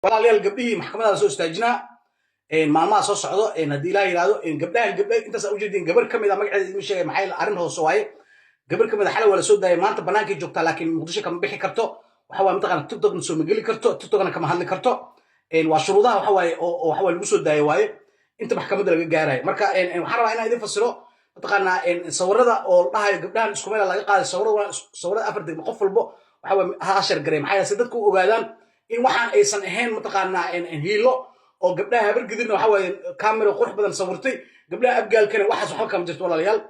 walaalyaal gabdhihii maxkamada soo istaajinaa maalmaha soo socdo haddii ilaa yidhaahdo gabdhaha intaas u jeedin gabar ka mid a magaceeda idin sheegay maxay arrin hoose waaye gabar ka mid a xalay waa la soo daayay maanta bannaankay joogtaa laakiin muqdisho kama bixi karto waxa waa mataqaana tiktokna soo mageli karto tiktokna kama hadli karto waa shuruudaha waxa waaye oo waxa waa lagu soo daayay waaye inta maxkamadda laga gaarayo marka waxaan rabaa inaan idin fasiro mataqaana sawirada oo dhahayo gabdhahan isku meel laga qaaday sawirada afar degmo qof walbo waxa waa ha shar garay maxaa yeelay dadku u ogaadaan in waxaan aysan ahayn mataqaana hiilo oo gabdhaha habar gidirna waxa waaye kaamiro qurux badan sawirtay gabdhaha abgaalkana waxaas waxba kama jirto walaalayaal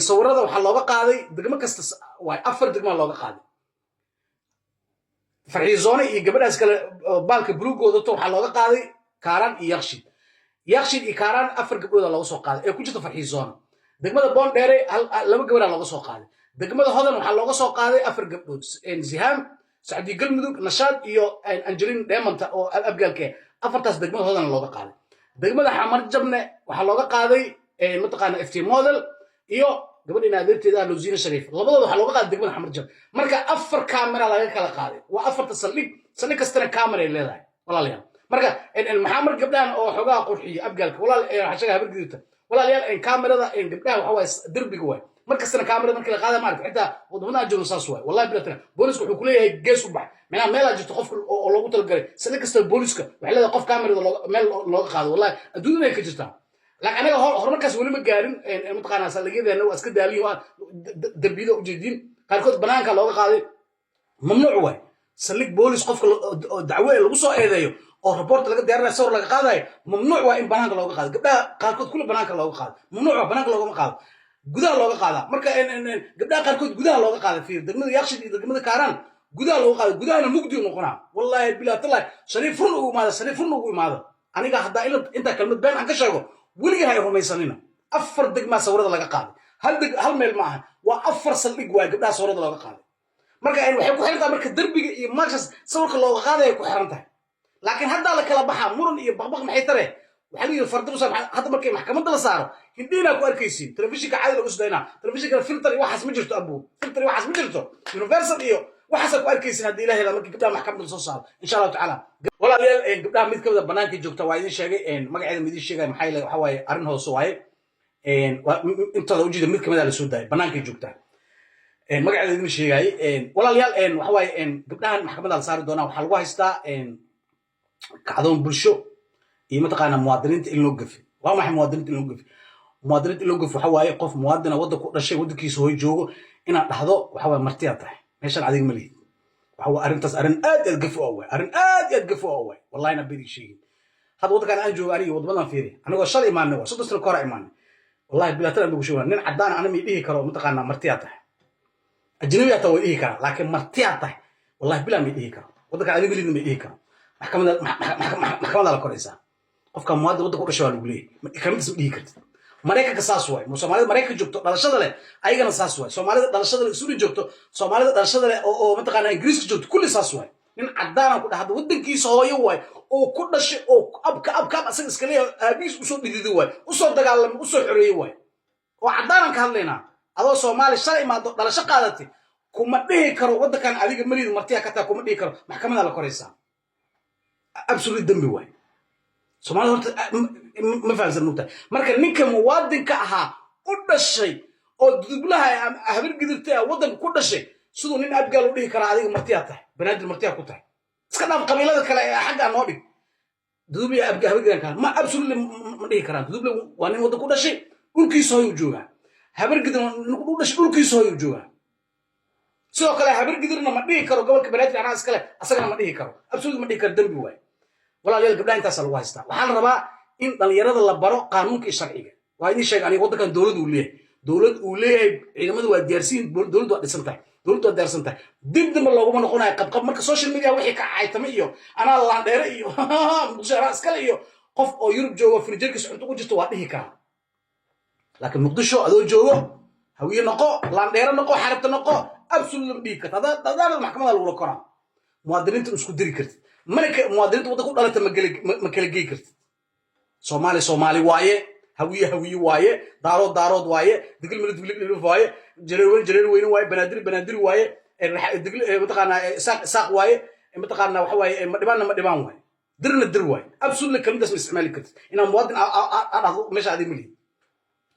sawirada waxaa looga qaaday degmo kasta waa afar degmo looga qaaday farxiisoone iyo gabadhaas kale baalka buluugooda waxaa looga qaaday kaaraan iyo yaqshid iyo kaaraan afar gabdhooda looga soo qaaday ee ku jirta farxiisoone degmada boondheere laba gabadhaa looga soo qaaday degmada hodan waxaa looga soo qaaday afar gabdhood zihaam sacdi galmudug nashaad iyo angelin deemanta oo abgaalke afartaas degmada hodan looga qaaday degmada xamarjabne waxaa looga qaaday mataqaana ft model iyo gabadhina adeerteeda lowsiina shariif labadooda waxaa looga qaaday degmada xamarjab marka afar kaamera laga kala qaaday waa afarta saldhig kastana kaamera ay leedahay walaalayaal marka maxaa mar gabdhahan oo xoogaa qurxiya abgaalka walaashaga habar gidita walaalayaal kaamerada gabdhaha waxa waaye derbiga waay markastana kaamerada markii la qaada maaragta xitaa wadamada jooga saas waay wallahi bilatana booliska wuxuu ku leeyahay gees u bax meelaa meelaa jirto qofka oo loogu talagalay saldhig kasta booliska waxay leedahay qof kaamerada meel looga qaado wallahi adduunyada ay ka jirtaa laakiin anaga horumarkaas weli ma gaarin mataqaanaa saldhigyadeena waa iska daaliyin waa darbiyada ujeediin qaarkood banaanka looga qaaday mamnuuc waay saldhig boolis qofka dacwo lagu soo eedeeyo oo report laga diyaarinayo sawir laga qaadayo mamnuuc waa in banaanka looga qaado gabdhaha qaarkood kulli banaanka looga qaado mamnuuc waa banaanka loogama qaado gudaha looga qaadaa marka gabdhaha qaarkood gudaha looga qaada fiir degmada yaqshid iyo degmada kaaraan gudaha looga qaada gudahana mugdi noqonaa wallahi billahi tallahi shariif run ugu imaado aniga haddaa intaa kalmad been aan ka sheego weligii hay rumaysanina afar degmaa sawirada laga qaaday hal meel ma aha waa afar saldhig waay gabdhaha sawirada looga qaaday marka waxay ku xiran tahay marka derbiga iyo meeshaas sawirka looga qaaday ay ku xiran tahay laakiin haddaa la kala baxaa muran iyo baqbaq maxay tare waxaa la yidhi fardamusa hadda markay maxkamadda la saaro hindhiinaa ku arkaysiin telefishinka caadi lagu sudaynaa telefishinkana filter iyo waxaas ma jirto abu filter iyo waxaas ma jirto universal iyo waxaasaa ku arkaysiin haddii ilaahayda markii gabdhaha maxkamadda soo saaro insha allahu tacaala walaalayaal gabdhaha mid kamida bannaankay joogta waa idin sheegay magaceeda ma idin sheegay maxaa yeele waxa waaye arrin hoose waaye intooda ujeeda mid kamida la soo daayay bannaankay joogtaa magaceeda idin sheegayay walaalayaal waxa waaye gabdhahan maxkamadda la saari doonaa waxaa lagu haystaa kacdoon bulsho iyo mataqaana muwaadiniinta in loo gafi waa maxay muwaadiniinta in loo gafi muwaadiniinta in loo gafi waxa waaye qof muwaadina waddan ku dhashay waddankiisa hooy joogo inaad dhahdo waxa waaye martiyaa tahay meeshaan adiga ma lihid waxa waa arrintaas arrin aad gafi oo waay arrin aad gafi oo waay wallahi na bidi sheegin hadda waddankaan aan joogo aniga wadamadan fiiri anigoo shalay imaanay waa 3 sano ka hor imaanay wallahi bilaatan aan ugu sheegay nin cadaan ana ma dhihi karo mataqaana martiyaa tahay ajnabiyaa tahay way dhihi karaa laakiin martiyaa tahay wallahi bilaa ma dhihi karo waddankaan adiga lihid ma dhihi karo maxkamadda la koraysaa qofka muwaadin waddanka u dhashay waa lagu leeyahay kamidis ma dhihi kartid maraykanka saas waay soomaalida maraykanka joogto dhalashada leh ayagana saas waay soomaalida dhalashada leh isuuri joogto soomaalida dhalashada leh oo mataqaana ingiriiska joogto kulli saas waay nin cadaan ku dhahdo waddankiisa hooyo waay oo ku dhashay oo abka asaga iska leeyahay aabiis usoo dhididay waay usoo dagaalamay usoo xoreeyey waay oo cadaanan ka hadlaynaa adoo soomaali shalay imaado dhalasho qaadatay kuma dhihi karo waddankan adiga maliid martiya ka taa kuma dhihi karo maxkamadda la koraysaa absolute dambi waay soomaalida horta ma fahamsan mugtahay marka ninka muwaadinka ahaa u dhashay oo dudublaha habar gidirtay waddanka ku dhashay siduu nin abgaal u dhihi karaa adiga martiyaa tahay banaadir martiyaa ku tahay iska dhaaf qabiilada kale ee xaggaa noo dhig duduble habar gidan kale ma absolute ma dhihi karaan duduble waa nin waddan ku dhashay dhulkiisa hoy u joogaa habar gidan u dhashay dhulkiisa hoy u joogaa sidoo kale habar gidirna ma dhihi karo gobolka banaadir anaa iskale asagana ma dhihi karo absolute ma dhihi karo dambi waay walaalayaal gabdhaha intaasaa lagu haystaa waxaa la rabaa in dhalinyarada la baro qaanuunka iyo sharciga waa idin sheega aniga waddankan dowlad uu leeyahay ciidamadu waa diyaarsiin dowladdu waa dhisan tahay dowladdu waa diyaarsan tahay dib dambe looguma noqonayo qabqab marka social media wixii ka caytama iyo anaa laandheere iyo muqdisho anaa iskale iyo qof oo yurub joogo firijerkiisa cunto ku jirto waa dhihi karaa laakiin muqdisho adoo joogo hawiye noqo laandheere noqo xarabta noqo absolute lama dhihi karta hadaanad maxkamadda lagula koraa muwaadiniinta isku diri kartid muwaadiniinta waddanka u dhalata ma kala gey kartid soomaali waaye hawiye waaye daarood waaye digil milif waaye jareer weyne waaye banaadiri waaye mataqaana saaq waaye mataqaana waxa waaye ma dhibaan waaye درنا الدر واي ابسولي كلمه اسم استعمالي كرت ان مواطن انا مش هذه ملي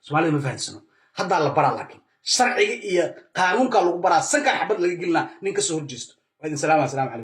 سومالي ما فاهمسنو هذا لا برا لكن شرعي iyo qaanuunka lagu baraa sanka xabad laga gelina ninka soo horjeesto waa idin salaam عليكم